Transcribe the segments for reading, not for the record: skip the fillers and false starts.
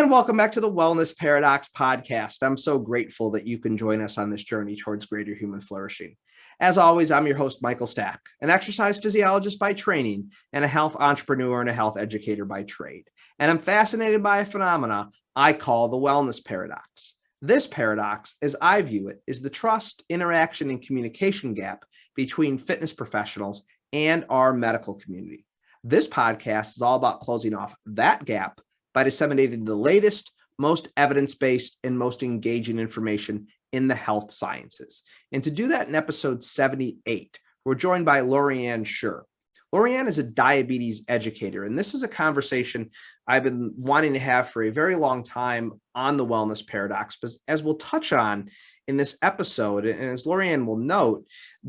And welcome back to the Wellness Paradox podcast. I'm so grateful that you can join us on this journey towards greater human flourishing. As always, I'm your host, Michael Stack, an exercise physiologist by training and a health entrepreneur and a health educator by trade. And I'm fascinated by a phenomena I call the wellness paradox. This paradox, as I view it, is the trust, interaction, and communication gap between fitness professionals and our medical community. This podcast is all about closing off that gap by disseminating the latest, most evidence-based, and most engaging information in the health sciences. And to do that in episode 78, we're joined by LaurieAnn Scher. LaurieAnn is a diabetes educator, and this is a conversation I've been wanting to have for a very long time on the wellness paradox, because as we'll touch on in this episode, and as LaurieAnn will note,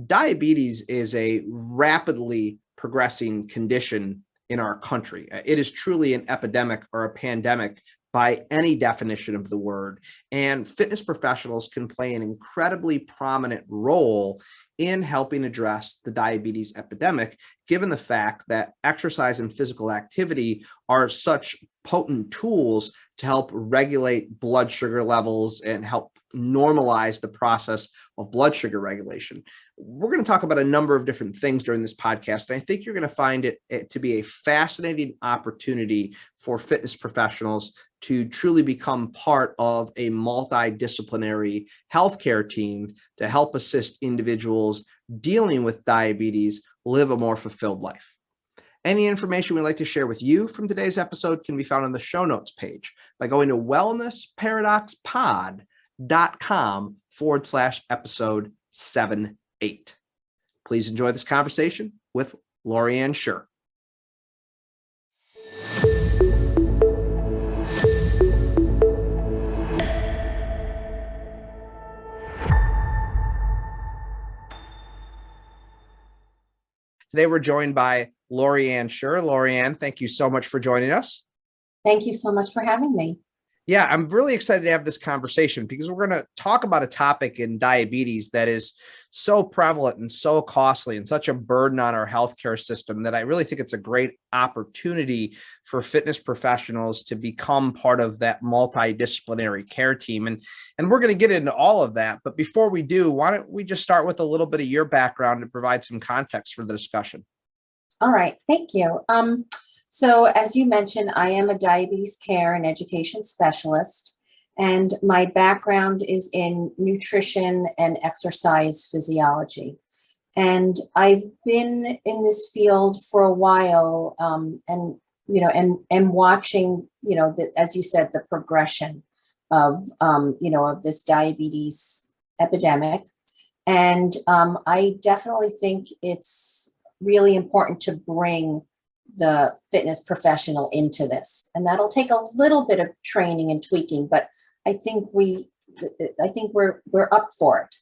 diabetes is a rapidly progressing condition in our country. It is truly an epidemic or a pandemic by any definition of the word. And fitness professionals can play an incredibly prominent role in helping address the diabetes epidemic, given the fact that exercise and physical activity are such potent tools to help regulate blood sugar levels and help normalize the process of blood sugar regulation. We're going to talk about a number of different things during this podcast, and I think you're going to find it to be a fascinating opportunity for fitness professionals to truly become part of a multidisciplinary healthcare team to help assist individuals dealing with diabetes live a more fulfilled life. Any information we'd like to share with you from today's episode can be found on the show notes page by going to wellnessparadoxpod.com/episode 78. Please enjoy this conversation with LaurieAnn Scher. Today, we're joined by LaurieAnn Scher. LaurieAnn, thank you so much for joining us. Thank you so much for having me. Yeah, I'm really excited to have this conversation because we're going to talk about a topic in diabetes that is so prevalent and so costly and such a burden on our healthcare system that I really think it's a great opportunity for fitness professionals to become part of that multidisciplinary care team. And we're going to get into all of that. But before we do, why don't we just start with a little bit of your background and provide some context for the discussion? All right. Thank you. So as you mentioned, I am a diabetes care and education specialist, and my background is in nutrition and exercise physiology. And I've been in this field for a while, and watching, as you said, the progression of, of this diabetes epidemic. And I definitely think it's really important to bring the fitness professional into this, and that'll take a little bit of training and tweaking, but I think we're up for it.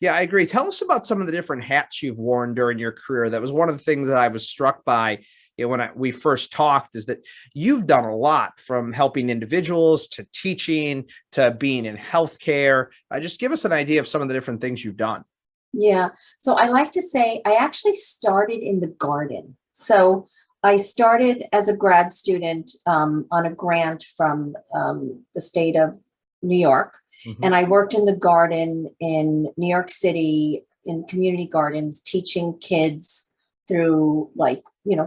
Yeah, I agree. Tell us about some of the different hats you've worn during your career. That was one of the things that I was struck by when we first talked, is that you've done a lot, from helping individuals to teaching to being in healthcare. Just give us an idea of some of the different things you've done. Yeah. So I like to say I actually started in the garden. So I started as a grad student on a grant from the state of New York. Mm-hmm. And I worked in the garden in New York City in community gardens, teaching kids through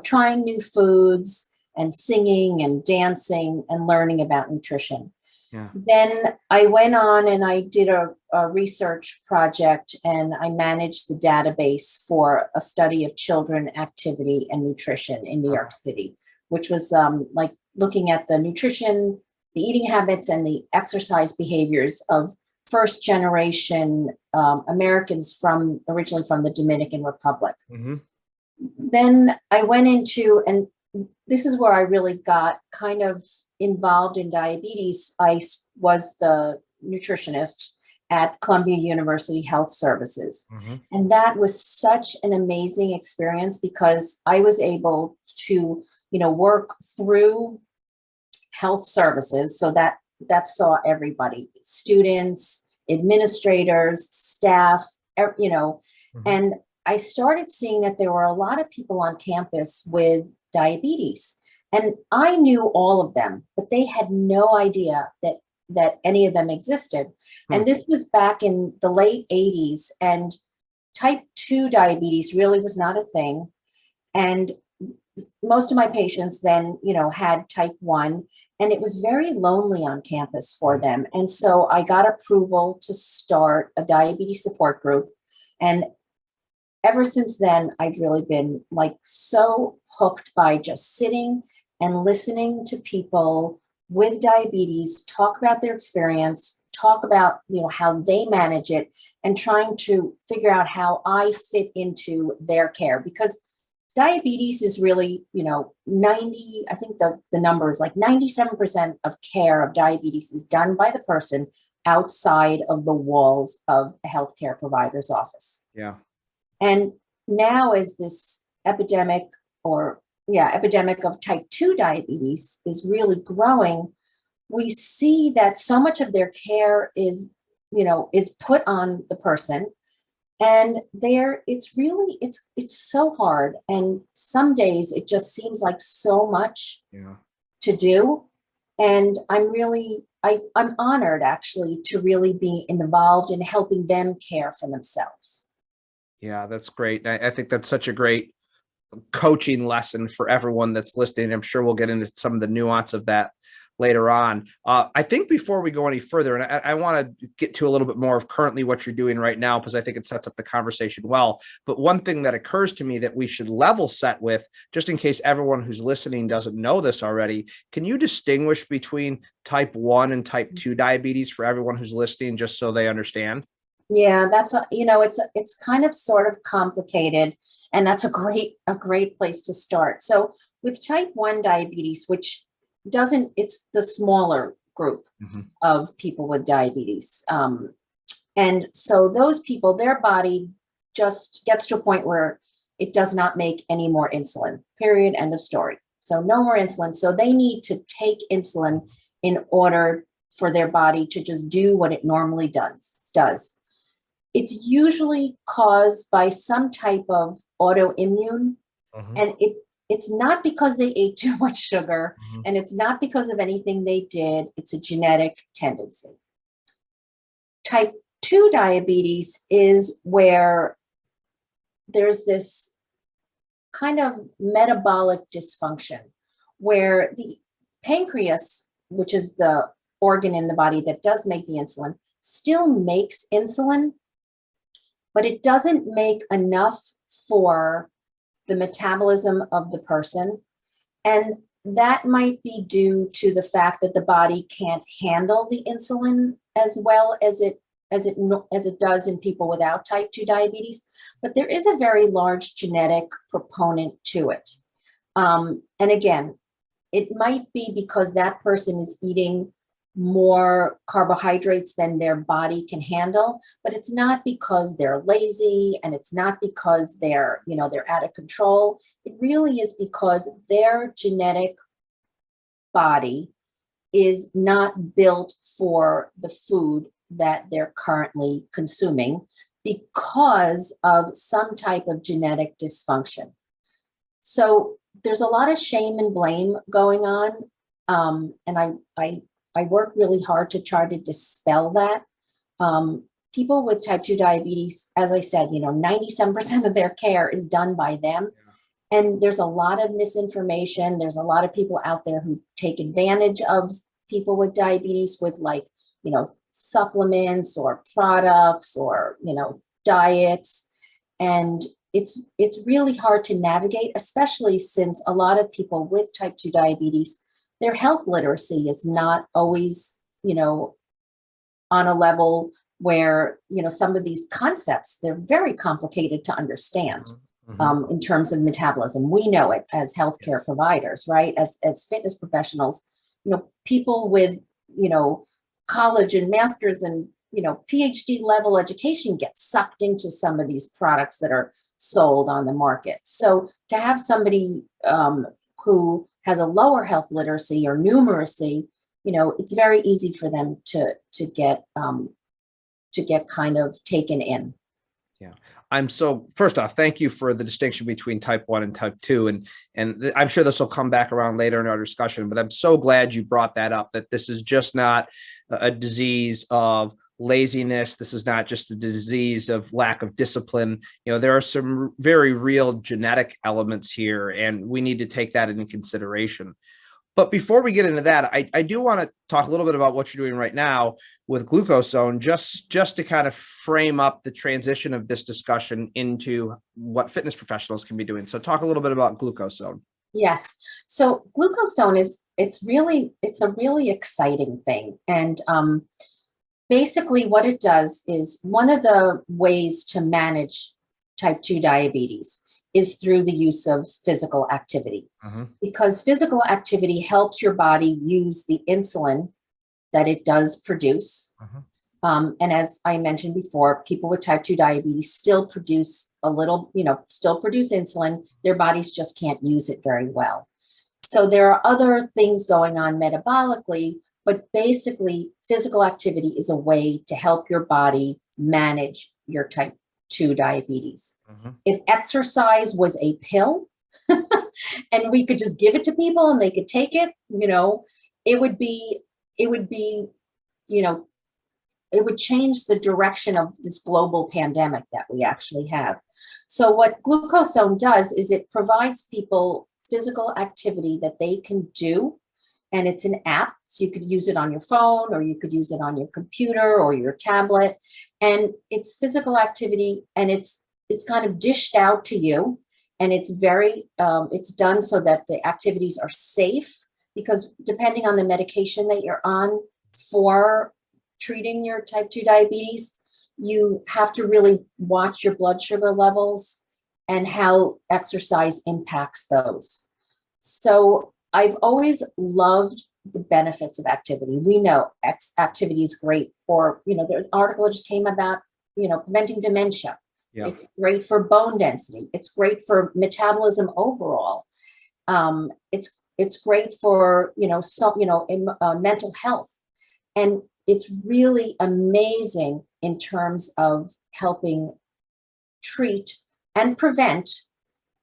trying new foods and singing and dancing and learning about nutrition. Yeah. Then I went on and I did a research project, and I managed the database for a study of children activity and nutrition in New York City, which was looking at the nutrition, the eating habits, and the exercise behaviors of first generation Americans originally from the Dominican Republic. Mm-hmm. Then I went into, and this is where I really got kind of involved in diabetes. I was the nutritionist at Columbia University Health Services. Mm-hmm. And that was such an amazing experience because I was able to, work through health services. So that saw everybody, students, administrators, staff, mm-hmm. And I started seeing that there were a lot of people on campus with diabetes. And I knew all of them, but they had no idea that any of them existed. And this was back in the late 80s, and type 2 diabetes really was not a thing. And most of my patients then, had type 1, and it was very lonely on campus for them. And so I got approval to start a diabetes support group. And ever since then, I've really been like so hooked by just sitting and listening to people with diabetes talk about their experience, talk about, how they manage it, and trying to figure out how I fit into their care. Because diabetes is really, 90, I think the number is like 97% of care of diabetes is done by the person outside of the walls of a healthcare provider's office. Yeah. And now as this epidemic of type 2 diabetes is really growing, we see that so much of their care is put on the person. And it's so hard. And some days it just seems like so much to do. And I'm honored actually to really be involved in helping them care for themselves. Yeah, that's great. I think that's such a great coaching lesson for everyone that's listening. I'm sure we'll get into some of the nuance of that later on. I think before we go any further, and I want to get to a little bit more of currently what you're doing right now, because I think it sets up the conversation well. But one thing that occurs to me that we should level set with, just in case everyone who's listening doesn't know this already, can you distinguish between type 1 and type 2 diabetes for everyone who's listening, just so they understand? Yeah, it's kind of sort of complicated, and that's a great place to start. So with type 1 diabetes, which it's the smaller group of people with diabetes. And so those people, their body just gets to a point where it does not make any more insulin, period, end of story. So no more insulin. So they need to take insulin in order for their body to just do what it normally does. It's usually caused by some type of autoimmune, and it's not because they ate too much sugar, and it's not because of anything they did. It's a genetic tendency. Type 2 diabetes is where there's this kind of metabolic dysfunction where the pancreas, which is the organ in the body that does make the insulin, still makes insulin, but it doesn't make enough for the metabolism of the person. And that might be due to the fact that the body can't handle the insulin as well as it does in people without type 2 diabetes. But there is a very large genetic proponent to it. And again, it might be because that person is eating more carbohydrates than their body can handle, but it's not because they're lazy, and it's not because they're out of control. It really is because their genetic body is not built for the food that they're currently consuming because of some type of genetic dysfunction. So there's a lot of shame and blame going on. And I work really hard to try to dispel that. People with type 2 diabetes, as I said, 97% of their care is done by them. And there's a lot of misinformation. There's a lot of people out there who take advantage of people with diabetes with supplements or products or, diets. And it's really hard to navigate, especially since a lot of people with type 2 diabetes, their health literacy is not always, on a level where, some of these concepts, they're very complicated to understand in terms of metabolism. We know it as healthcare providers, right? As fitness professionals, people with, college and master's and, PhD level education get sucked into some of these products that are sold on the market. So to have somebody who has a lower health literacy or numeracy, it's very easy for them to get kind of taken in. Yeah. First off, thank you for the distinction between type 1 and type 2. And I'm sure this will come back around later in our discussion, but I'm so glad you brought that up, that this is just not a disease of laziness. This is not just a disease of lack of discipline. There are some very real genetic elements here, and we need to take that into consideration. But before we get into that, I do want to talk a little bit about what you're doing right now with glucosone, just to kind of frame up the transition of this discussion into what fitness professionals can be doing. So talk a little bit about glucosone. Yes. So glucosone it's a really exciting thing. And basically what it does is, one of the ways to manage type 2 diabetes is through the use of physical activity, because physical activity helps your body use the insulin that it does produce. And as I mentioned before, people with type 2 diabetes still produce still produce insulin. Their bodies just can't use it very well. So there are other things going on metabolically, but basically physical activity is a way to help your body manage your type 2 diabetes. If exercise was a pill and we could just give it to people and they could take it, it would change the direction of this global pandemic that we actually have. So what glucosone does is it provides people physical activity that they can do. And it's an app, so you could use it on your phone, or you could use it on your computer or your tablet. And it's physical activity, and it's kind of dished out to you. And it's it's done so that the activities are safe, because depending on the medication that you're on for treating your type 2 diabetes, you have to really watch your blood sugar levels and how exercise impacts those. So I've always loved the benefits of activity. We know activity is great for, there's an article that just came about, preventing dementia. Yeah. It's great for bone density. It's great for metabolism overall. It's great for, mental health. And it's really amazing in terms of helping treat and prevent,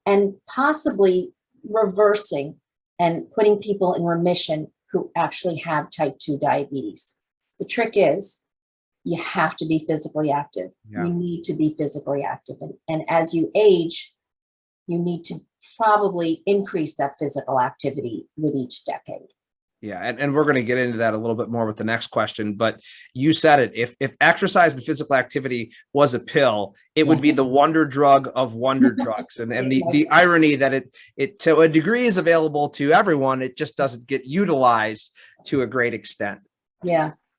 and possibly reversing and putting people in remission who actually have type 2 diabetes. The trick is, you have to be physically active. Yeah. You need to be physically active. And as you age, you need to probably increase that physical activity with each decade. Yeah, and we're going to get into that a little bit more with the next question, but you said it. If exercise and physical activity was a pill, it would be the wonder drug of wonder drugs. And the irony that it to a degree is available to everyone, it just doesn't get utilized to a great extent. Yes.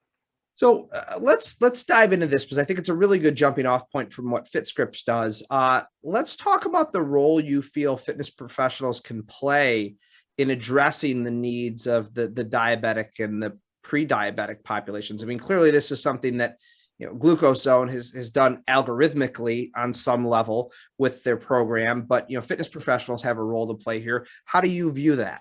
So let's dive into this, because I think it's a really good jumping off point from what FitScripts does. Let's talk about the role you feel fitness professionals can play in addressing the needs of the diabetic and the pre-diabetic populations. I mean, clearly this is something that, Glucosone has done algorithmically on some level with their program, but, fitness professionals have a role to play here. How do you view that?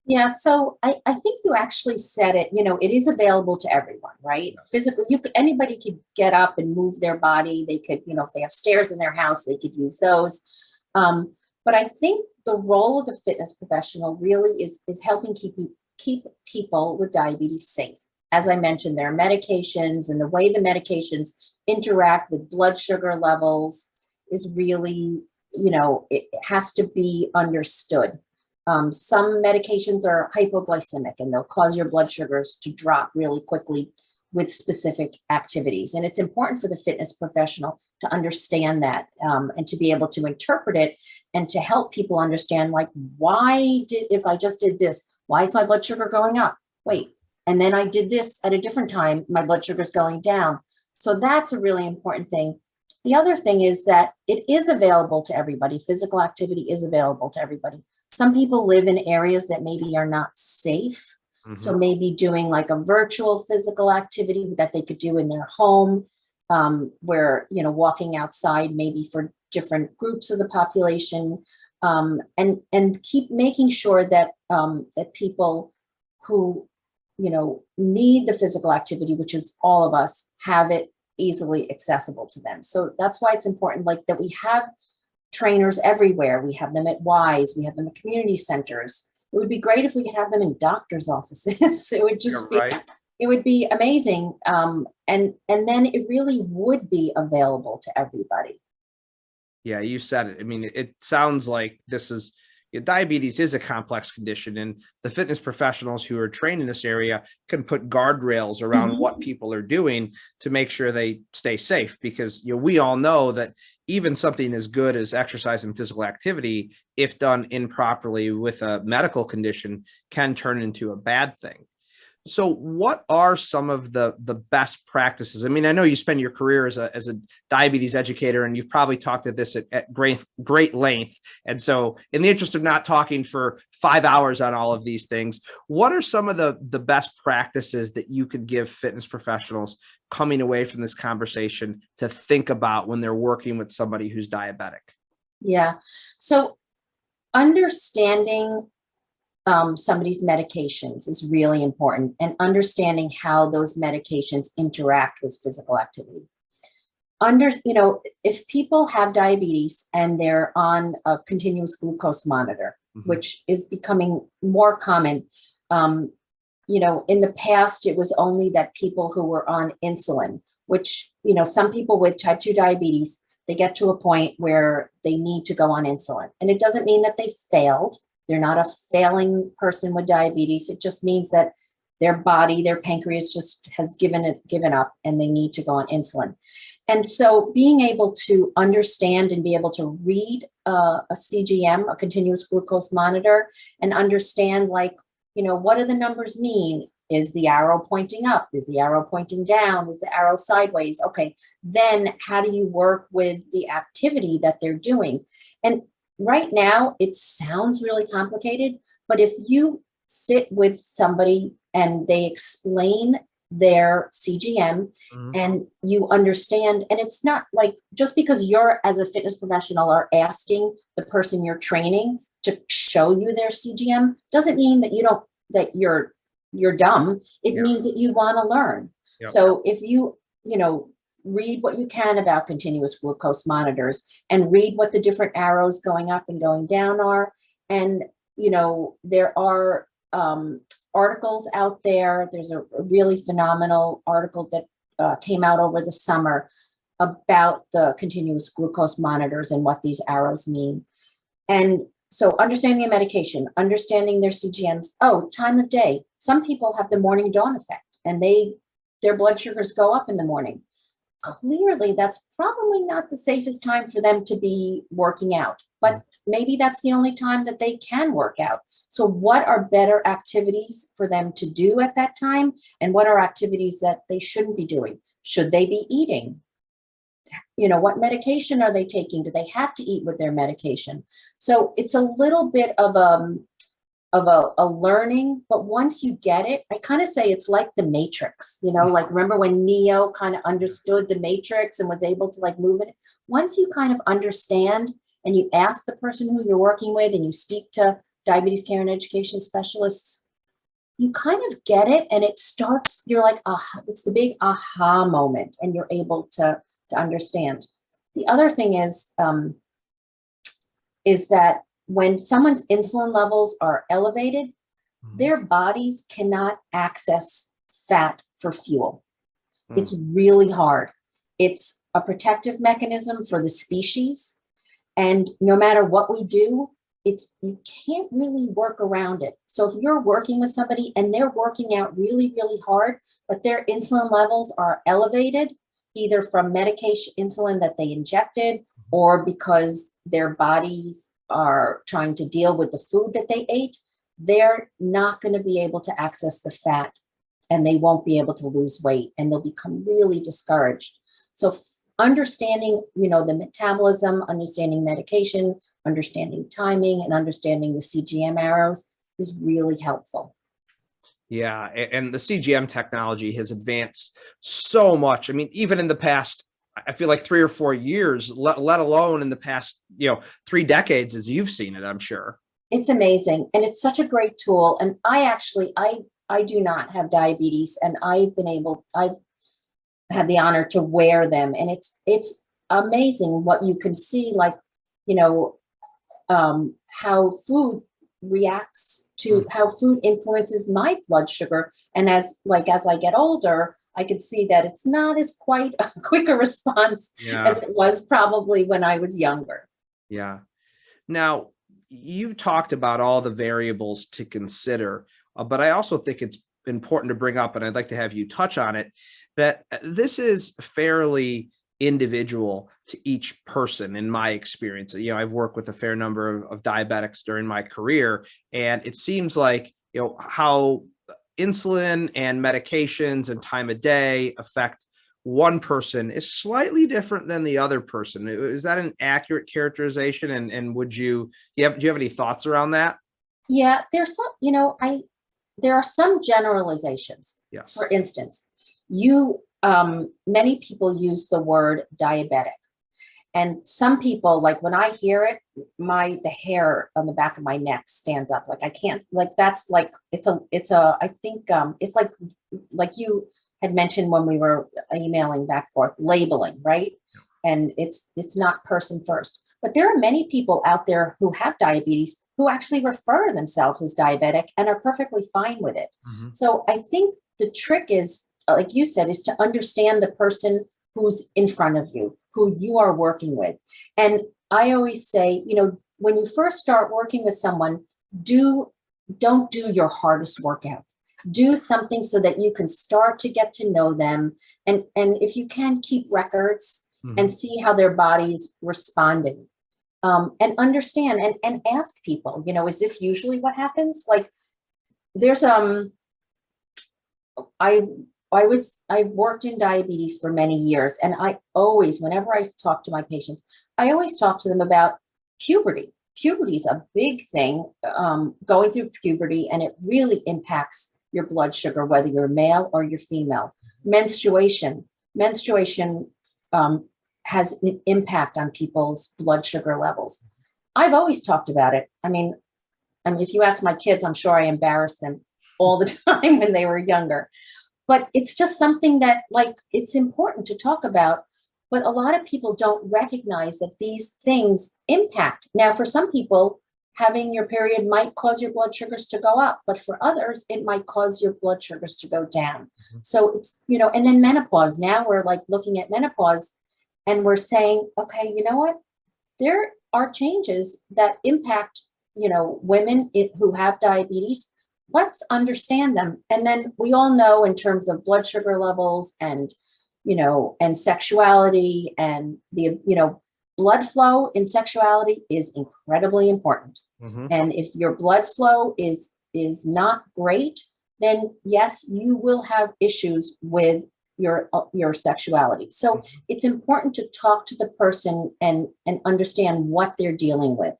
Yeah, so I think you actually said it, it is available to everyone, right? Physically, anybody could get up and move their body. They could, if they have stairs in their house, they could use those. But I think the role of the fitness professional really is helping keep people with diabetes safe. As I mentioned, there are medications, and the way the medications interact with blood sugar levels is really, it has to be understood. Some medications are hypoglycemic, and they'll cause your blood sugars to drop really quickly with specific activities. And it's important for the fitness professional to understand that, and to be able to interpret it, and to help people understand, like, if I just did this, why is my blood sugar going up? Wait, and then I did this at a different time, my blood sugar is going down. So that's a really important thing. The other thing is that it is available to everybody. Physical activity is available to everybody. Some people live in areas that maybe are not safe. So maybe doing like a virtual physical activity that they could do in their home, where, walking outside maybe for different groups of the population, and keep making sure that that people who, need the physical activity, which is all of us, have it easily accessible to them. So that's why it's important, like, that we have trainers everywhere. We have them at Wise, we have them at community centers. It would be great if we could have them in doctors' offices. It would just be, Right. it would be amazing. And then it really would be available to everybody. Yeah, you said it. I mean, it sounds like diabetes is a complex condition, and the fitness professionals who are trained in this area can put guardrails around Mhm. what people are doing to make sure they stay safe. Because we all know that even something as good as exercise and physical activity, if done improperly with a medical condition, can turn into a bad thing. So what are some of the best practices? I mean, I know you spend your career as a diabetes educator, and you've probably talked at this at great length. And so in the interest of not talking for 5 hours on all of these things, what are some of the best practices that you could give fitness professionals coming away from this conversation to think about when they're working with somebody who's diabetic? Yeah. So understanding somebody's medications is really important, and understanding how those medications interact with physical activity. If people have diabetes and they're on a continuous glucose monitor, Mhm. which is becoming more common, in the past, it was only that people who were on insulin, which, some people with type 2 diabetes, they get to a point where they need to go on insulin. And it doesn't mean that they failed. They're not a failing person with diabetes. It just means that their body, their pancreas just has given up, and they need to go on insulin. And so being able to understand and be able to read a CGM, a continuous glucose monitor, and understand, like, what do the numbers mean? Is the arrow pointing up? Is the arrow pointing down? Is the arrow sideways? Okay, then how do you work with the activity that they're doing? And right now, it sounds really complicated, but if you sit with somebody and they explain their CGM Mhm. and you understand, and it's not like just because you're, as a fitness professional, are asking the person you're training to show you their CGM, doesn't mean that you're dumb. It Yeah. means that you want to learn. Yep. So if read what you can about continuous glucose monitors, and read what the different arrows going up and going down are. And, there are articles out there. There's a really phenomenal article that came out over the summer about the continuous glucose monitors and what these arrows mean. And so understanding a medication, understanding their CGMs. Oh, time of day. Some people have the morning dawn effect, and their blood sugars go up in the morning. Clearly, that's probably not the safest time for them to be working out, but maybe that's the only time that they can work out. So what are better activities for them to do at that time? And what are activities that they shouldn't be doing? Should they be eating? What medication are they taking? Do they have to eat with their medication? So it's a little bit of a learning, but once you get it, I kind of say it's like the Matrix, like, remember when Neo kind of understood the Matrix and was able to, like, move it? Once you kind of understand, and you ask the person who you're working with, and you speak to diabetes care and education specialists, you kind of get it, and you're like, aha, it's the big aha moment, and you're able to understand. The other thing is that when someone's insulin levels are elevated, Mhm. their bodies cannot access fat for fuel. Mm. It's really hard. It's a protective mechanism for the species. And no matter what we do, you can't really work around it. So if you're working with somebody and they're working out really, really hard, but their insulin levels are elevated, either from medication, insulin that they injected, or because their bodies are trying to deal with the food that they ate, they're not going to be able to access the fat, and they won't be able to lose weight, and they'll become really discouraged. So understanding, the metabolism, understanding medication, understanding timing, and understanding the CGM arrows is really helpful. Yeah, and the CGM technology has advanced so much. I mean, even in the past, I feel like 3 or 4 years, let alone in the past, 3 decades, as you've seen it, I'm sure. It's amazing, and it's such a great tool. And I do not have diabetes, and I've had the honor to wear them. And it's amazing what you can see, like, you know, how food reacts to how food influences my blood sugar. And as I get older, I could see that it's not as quite a quick a response as it was probably when I was younger. Yeah. Now, you talked about all the variables to consider, but I also think it's important to bring up, and I'd like to have you touch on it, that this is fairly individual to each person in my experience. You know, I've worked with a fair number of diabetics during my career, and it seems like, you know, how insulin and medications and time of day affect one person is slightly different than the other person. Is that an accurate characterization? And would do you have any thoughts around that? Yeah, there's some, there are some generalizations. Yeah. For instance, many people use the word diabetic. And some people, like when I hear it, the hair on the back of my neck stands up. Like I can't, like that's like, I think it's like you had mentioned when we were emailing back and forth, labeling, right? And it's not person first. But there are many people out there who have diabetes who actually refer themselves as diabetic and are perfectly fine with it. Mm-hmm. So I think the trick is, like you said, is to understand the person who's in front of you, who you are working with. And I always say, when you first start working with someone, don't do your hardest workout. Do something so that you can start to get to know them. And if you can, keep records and see how their body's responding. And understand and ask people, is this usually what happens? Like there's, I've worked in diabetes for many years, and I always, whenever I talk to my patients, I always talk to them about puberty. Puberty is a big thing, going through puberty, and it really impacts your blood sugar, whether you're male or you're female. Menstruation has an impact on people's blood sugar levels. I've always talked about it. I mean, if you ask my kids, I'm sure I embarrassed them all the time when they were younger. But it's just something that, like, it's important to talk about. But a lot of people don't recognize that these things impact. Now, for some people, having your period might cause your blood sugars to go up, but for others, it might cause your blood sugars to go down. So it's, and then menopause. Now we're like looking at menopause and we're saying, okay, you know what? There are changes that impact, women who have diabetes. Let's understand them. And then we all know in terms of blood sugar levels and, and sexuality and the, blood flow in sexuality is incredibly important. And if your blood flow is not great, then yes, you will have issues with your sexuality. So it's important to talk to the person and understand what they're dealing with.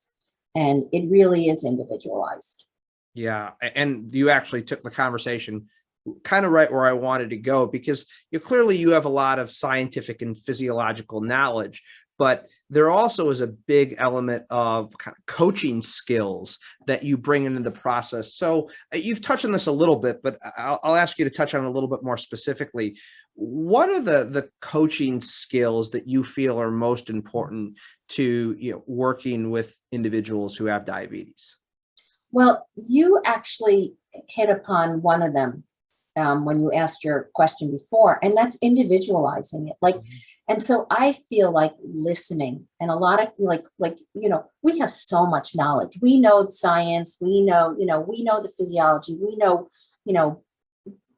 And it really is individualized. Yeah. And you actually took the conversation kind of right where I wanted to go, because clearly you have a lot of scientific and physiological knowledge, but there also is a big element of kind of coaching skills that you bring into the process. So you've touched on this a little bit, but I'll ask you to touch on it a little bit more specifically. What are the coaching skills that you feel are most important to working with individuals who have diabetes? Well, you actually hit upon one of them when you asked your question before, and that's individualizing it. And so I feel like listening, and a lot of we have so much knowledge. We know the science, we know the physiology, we know,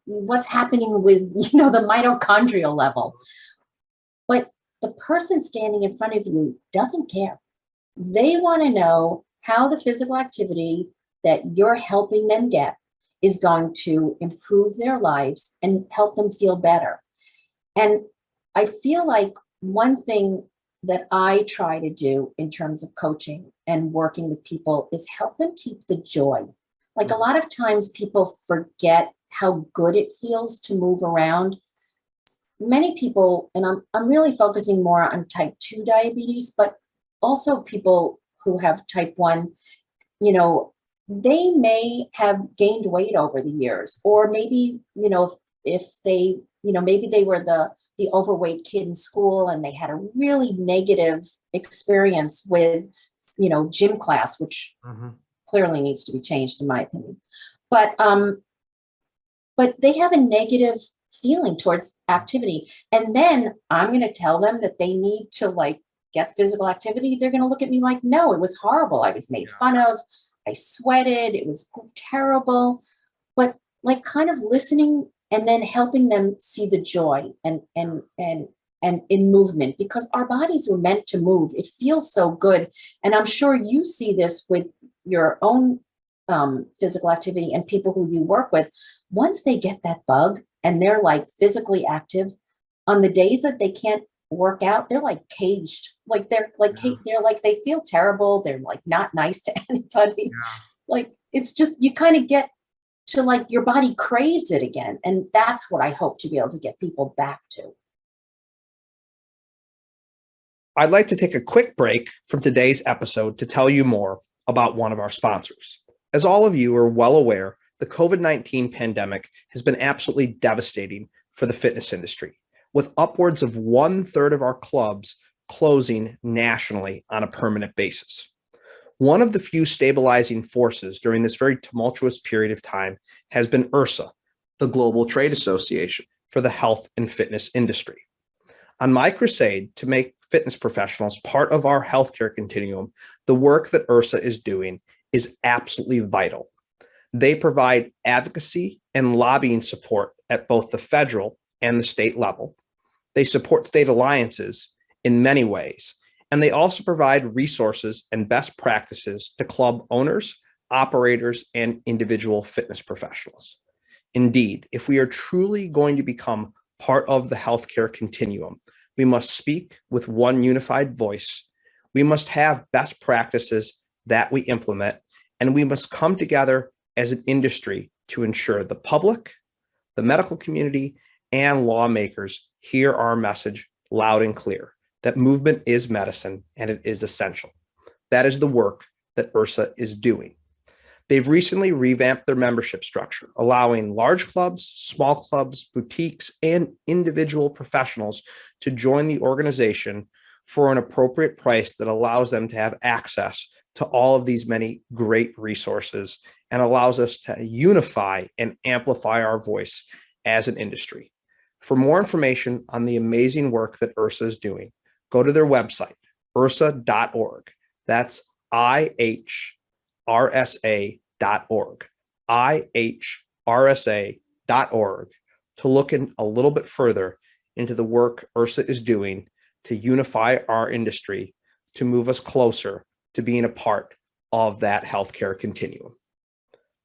what's happening with, the mitochondrial level. But the person standing in front of you doesn't care. They want to know how the physical activity that you're helping them get is going to improve their lives and help them feel better. And I feel like one thing that I try to do in terms of coaching and working with people is help them keep the joy. Like a lot of times people forget how good it feels to move around. Many people, and I'm really focusing more on type 2 diabetes, but also people who have type 1, they may have gained weight over the years, or maybe, if they maybe they were the overweight kid in school and they had a really negative experience with, gym class, which clearly needs to be changed in my opinion. But they have a negative feeling towards activity. And then I'm going to tell them that they need to get physical activity. They're going to look at me like, no, it was horrible. I was made fun of. I sweated. It was terrible. But kind of listening and then helping them see the joy and in movement, because our bodies are meant to move. It feels so good. And I'm sure you see this with your own physical activity and people who you work with. Once they get that bug and they're physically active, on the days that they can't work out, they're caged. They feel terrible. They're not nice to anybody. It's just, you kind of get to your body craves it again. And that's what I hope to be able to get people back to. I'd like to take a quick break from today's episode to tell you more about one of our sponsors. As all of you are well aware, the COVID-19 pandemic has been absolutely devastating for the fitness industry, with upwards of 1/3 of our clubs closing nationally on a permanent basis. One of the few stabilizing forces during this very tumultuous period of time has been IHRSA, the Global Trade Association for the health and fitness industry. On my crusade to make fitness professionals part of our healthcare continuum, the work that IHRSA is doing is absolutely vital. They provide advocacy and lobbying support at both the federal and the state level. They support state alliances in many ways, and they also provide resources and best practices to club owners, operators, and individual fitness professionals. Indeed, if we are truly going to become part of the healthcare continuum, we must speak with one unified voice. We must have best practices that we implement, and we must come together as an industry to ensure the public, the medical community, and lawmakers hear our message loud and clear, that movement is medicine and it is essential. That is the work that IHRSA is doing. They've recently revamped their membership structure, allowing large clubs, small clubs, boutiques, and individual professionals to join the organization for an appropriate price that allows them to have access to all of these many great resources and allows us to unify and amplify our voice as an industry. For more information on the amazing work that IHRSA is doing, go to their website, IHRSA.org. That's IHRSA.org, IHRSA.org, to look in a little bit further into the work IHRSA is doing to unify our industry, to move us closer to being a part of that healthcare continuum.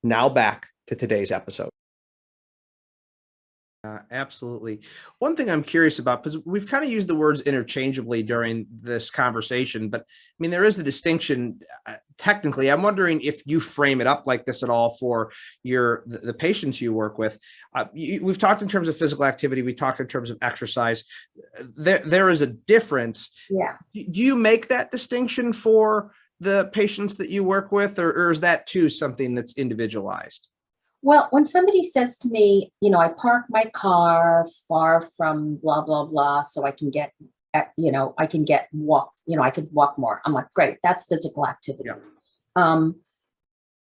Now back to today's episode. Absolutely. One thing I'm curious about, because we've kind of used the words interchangeably during this conversation, but I mean, there is a distinction technically. I'm wondering if you frame it up like this at all for the patients you work with. We've talked in terms of physical activity. We talked in terms of exercise. There is a difference. Yeah. Do you make that distinction for the patients that you work with, or is that too something that's individualized? Well, when somebody says to me, I park my car far from blah, blah, blah, so I can get, I could walk more. I'm like, great, that's physical activity. Yeah.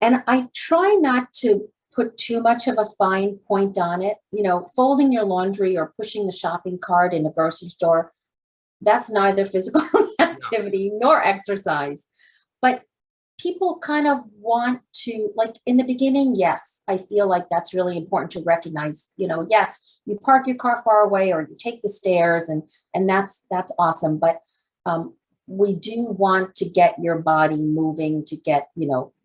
And I try not to put too much of a fine point on it. Folding your laundry or pushing the shopping cart in a grocery store, that's neither physical activity nor exercise. But people kind of want to, in the beginning, yes, I feel like that's really important to recognize, yes, you park your car far away or you take the stairs and that's awesome. But we do want to get your body moving, to get,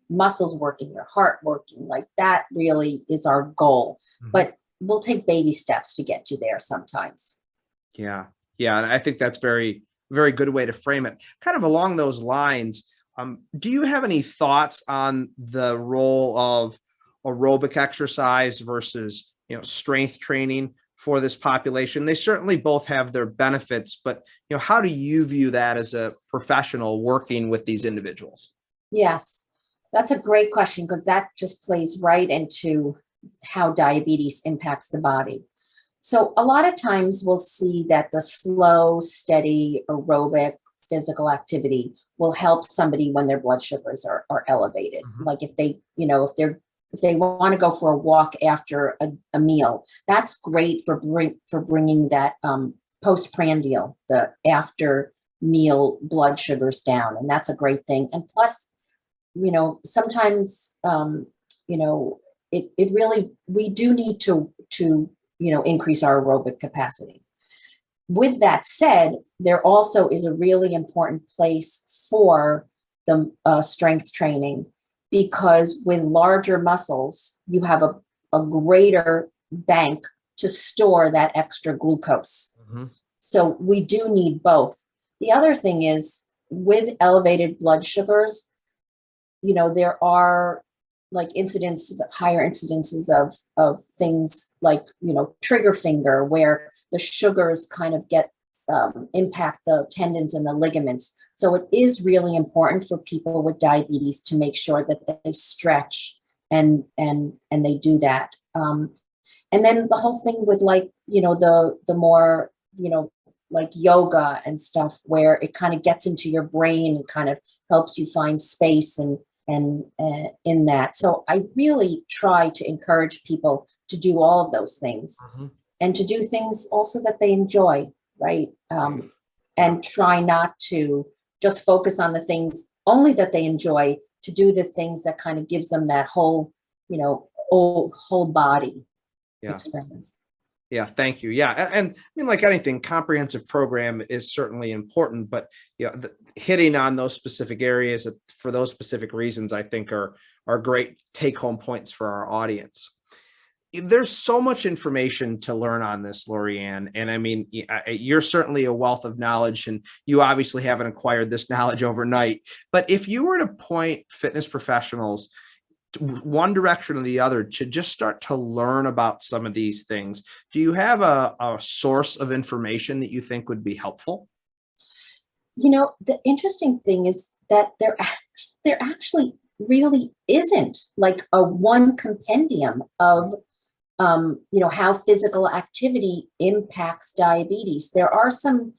muscles working, your heart working. That really is our goal. Mm-hmm. But we'll take baby steps to get you there sometimes. Yeah. Yeah. And I think that's very, very good way to frame it. Kind of along those lines. Do you have any thoughts on the role of aerobic exercise versus, strength training for this population? They certainly both have their benefits, but, how do you view that as a professional working with these individuals? Yes, that's a great question, because that just plays right into how diabetes impacts the body. So a lot of times we'll see that the slow, steady, aerobic physical activity will help somebody when their blood sugars are elevated. Like if they, if they want to go for a walk after a meal, that's great for bringing that postprandial, the after meal blood sugars down, and that's a great thing. And plus, sometimes it really, we do need to increase our aerobic capacity. With that said, there also is a really important place for the strength training, because with larger muscles, you have a greater bank to store that extra glucose. So we do need both. The other thing is, with elevated blood sugars, there are like higher incidences of things like, trigger finger, where the sugars kind of get impact the tendons and the ligaments. So it is really important for people with diabetes to make sure that they stretch and they do that. And then the whole thing with the more, like yoga and stuff, where it kind of gets into your brain and kind of helps you find space and in that. So I really try to encourage people to do all of those things and to do things also that they enjoy, right? And try not to just focus on the things only that they enjoy, to do the things that kind of gives them that whole, whole body experience. Yeah, thank you. Yeah, and I mean, like anything, comprehensive program is certainly important, but hitting on those specific areas for those specific reasons, I think are great take-home points for our audience. There's so much information to learn on this, LaurieAnn, and I mean, you're certainly a wealth of knowledge, and you obviously haven't acquired this knowledge overnight. But if you were to point fitness professionals one direction or the other to just start to learn about some of these things, do you have a source of information that you think would be helpful? The interesting thing is that there actually really isn't like a one compendium of how physical activity impacts diabetes. There are some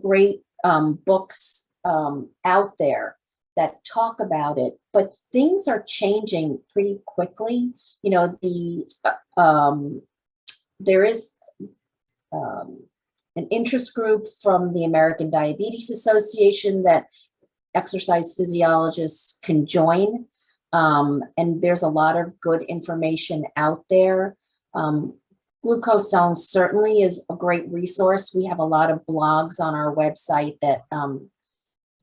great books out there that talk about it, but things are changing pretty quickly. There is an interest group from the American Diabetes Association that exercise physiologists can join. And there's a lot of good information out there. Glucose Zone certainly is a great resource. We have a lot of blogs on our website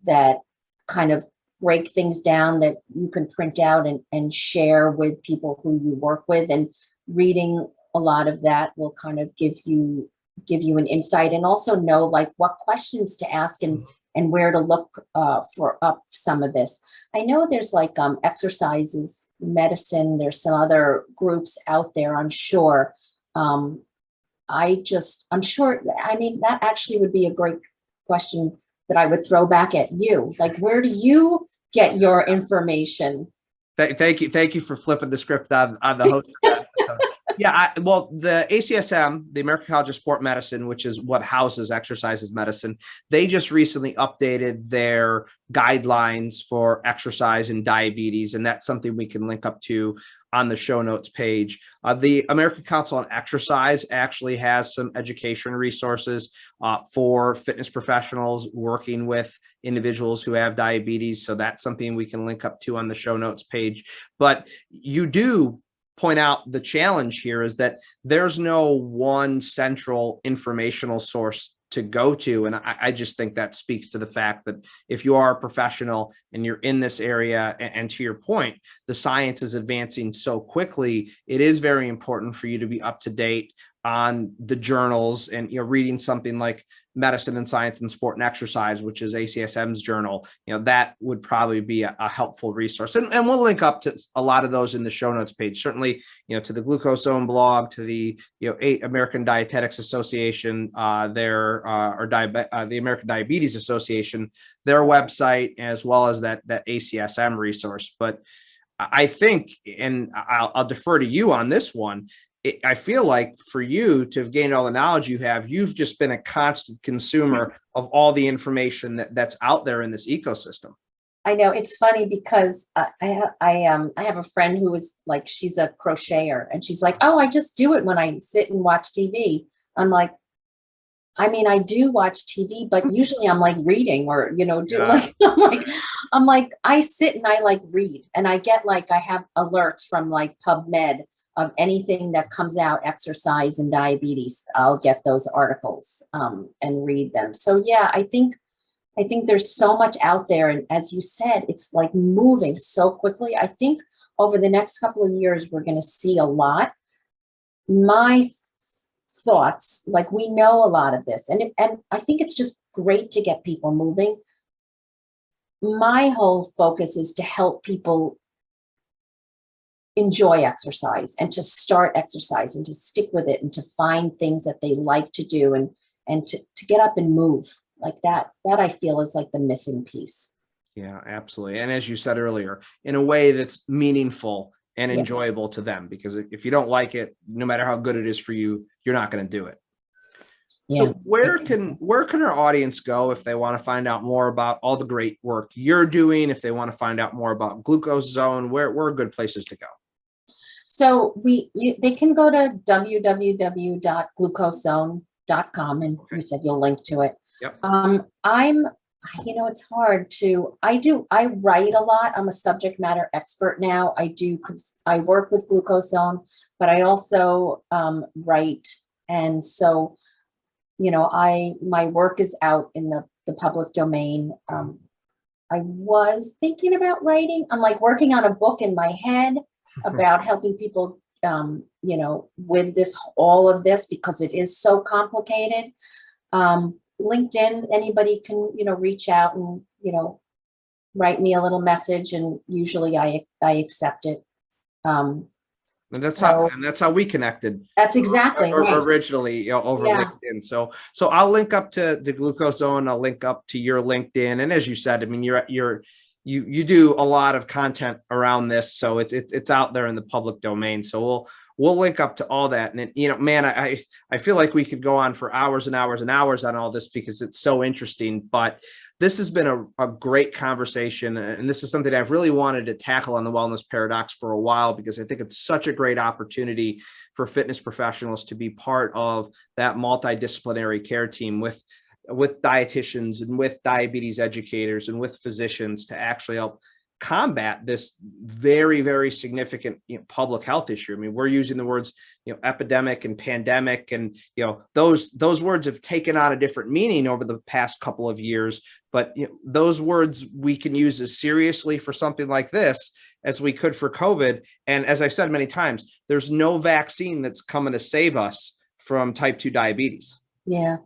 that kind of break things down that you can print out and share with people who you work with. And reading a lot of that will kind of give you an insight, and also know like what questions to ask and where to look for up some of this. I know there's like exercises medicine. There's some other groups out there, I'm sure. I'm sure, I mean, that actually would be a great question that I would throw back at you. Like, where do you get your information? Thank you for flipping the script on the host of that episode. Yeah, well, the ACSM, the American College of Sport Medicine, which is what houses exercises medicine, they just recently updated their guidelines for exercise and diabetes, and that's something we can link up to on the show notes page. The American Council on Exercise actually has some education resources for fitness professionals working with individuals who have diabetes. So that's something we can link up to on the show notes page. But you do point out the challenge here is that there's no one central informational source to go to. And I just think that speaks to the fact that if you are a professional and you're in this area, and to your point, the science is advancing so quickly, it is very important for you to be up to date on the journals and, reading something like Medicine and Science and Sport and Exercise, which is ACSM's journal, that would probably be a helpful resource. And we'll link up to a lot of those in the show notes page, certainly, to the Glucose Zone blog, to the, American Dietetics Association, the American Diabetes Association, their website, as well as that ACSM resource. But I think, and I'll defer to you on this one, I feel like for you to have gained all the knowledge you have, you've just been a constant consumer of all the information that's out there in this ecosystem. I know it's funny because I have a friend who is like, she's a crocheter and she's like, oh, I just do it when I sit and watch TV. I'm like, I mean, I do watch TV, but usually I'm like reading or, Yeah. I'm like, I sit and I like read and I get like, I have alerts from like PubMed of anything that comes out, exercise and diabetes. I'll get those articles and read them. So yeah, I think there's so much out there. And as you said, it's like moving so quickly. I think over the next couple of years, we're going to see a lot. My thoughts, like we know a lot of this, and I think it's just great to get people moving. My whole focus is to help people enjoy exercise and to start exercise and to stick with it and to find things that they like to do and to get up and move like that. That I feel is like the missing piece. Yeah, absolutely. And as you said earlier, in a way that's meaningful and Yeah. enjoyable to them, because if you don't like it, no matter how good it is for you, you're not going to do it. Yeah. So where can our audience go if they want to find out more about all the great work you're doing, if they want to find out more about Glucose Zone, where are good places to go? So they can go to www.glucosezone.com and you said you'll link to it. Yep. It's hard to, I write a lot. I'm a subject matter expert now. Because I work with Glucose Zone, but I also write. And so, my work is out in the public domain. I was thinking about writing. I'm like working on a book in my head about helping people, with all of this, because it is so complicated. LinkedIn, anybody can, reach out and, write me a little message and usually I accept it. And that's how we connected. That's exactly right. Originally, over LinkedIn. So I'll link up to the Glucose Zone. I'll link up to your LinkedIn. And as you said, I mean, you do a lot of content around this, so it's out there in the public domain. So we'll link up to all that. And man, I feel like we could go on for hours and hours and hours on all this because it's so interesting. But this has been a great conversation. And this is something I've really wanted to tackle on the Wellness Paradox for a while, because I think it's such a great opportunity for fitness professionals to be part of that multidisciplinary care team with dietitians and with diabetes educators and with physicians to actually help combat this very, very significant public health issue. I mean, we're using the words, epidemic and pandemic, and those words have taken on a different meaning over the past couple of years. But those words we can use as seriously for something like this as we could for COVID. And as I've said many times, there's no vaccine that's coming to save us from type 2 diabetes. Yeah,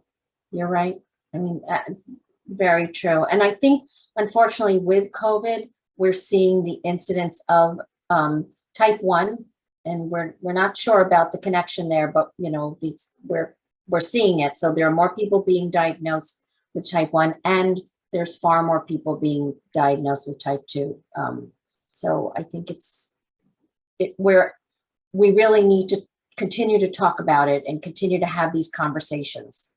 you're right. I mean, it's very true. And I think, unfortunately, with COVID, we're seeing the incidence of type 1, and we're not sure about the connection there, but we're seeing it. So there are more people being diagnosed with type 1, and there's far more people being diagnosed with type 2. So I think we really need to continue to talk about it and continue to have these conversations.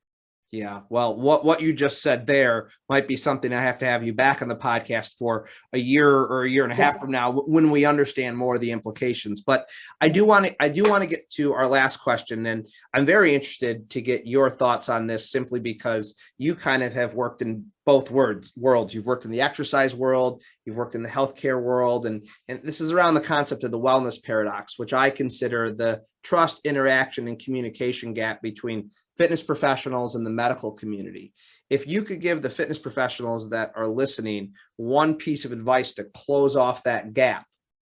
Yeah, well, what you just said there might be something I have to have you back on the podcast for a year or a year and a half from now when we understand more of the implications. But I do want to get to our last question, and I'm very interested to get your thoughts on this, simply because you kind of have worked in both worlds. You've worked in the exercise world, you've worked in the healthcare world, and this is around the concept of the wellness paradox, which I consider the trust, interaction, and communication gap between fitness professionals and the medical community. If you could give the fitness professionals that are listening one piece of advice to close off that gap,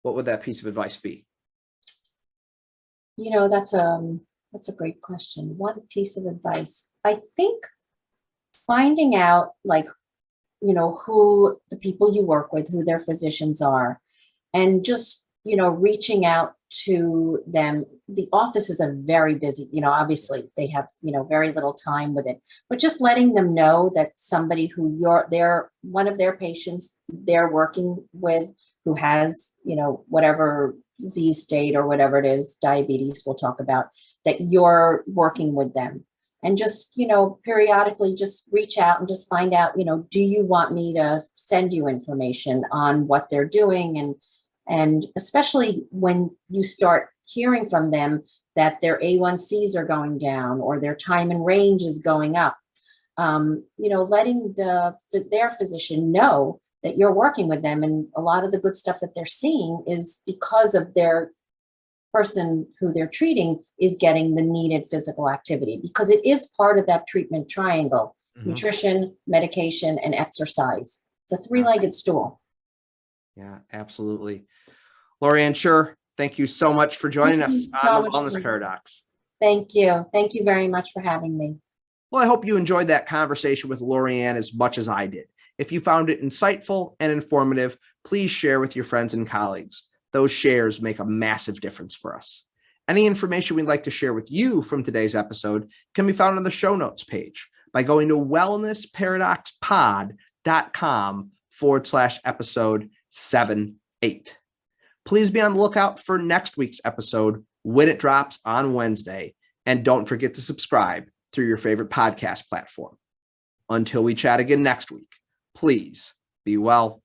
what would that piece of advice be? That's a great question. One piece of advice. I think finding out, who the people you work with, who their physicians are, and just, reaching out to them. The offices are very busy, obviously they have, very little time with it, but just letting them know that somebody who they're one of their patients they're working with, who has, whatever disease state or whatever it is, diabetes we'll talk about, that you're working with them. And just, periodically just reach out and just find out, do you want me to send you information on what they're doing? And especially when you start hearing from them that their A1Cs are going down or their time in range is going up, letting their physician know that you're working with them. And a lot of the good stuff that they're seeing is because of their person who they're treating is getting the needed physical activity, because it is part of that treatment triangle: nutrition, medication, and exercise. It's a three-legged stool. Yeah, absolutely. LaurieAnn, Scher, thank you so much for joining us on the Wellness Paradox. Thank you. Thank you very much for having me. Well, I hope you enjoyed that conversation with LaurieAnn as much as I did. If you found it insightful and informative, please share with your friends and colleagues. Those shares make a massive difference for us. Any information we'd like to share with you from today's episode can be found on the show notes page by going to wellnessparadoxpod.com/episode 78. Please be on the lookout for next week's episode when it drops on Wednesday. And don't forget to subscribe through your favorite podcast platform. Until we chat again next week, please be well.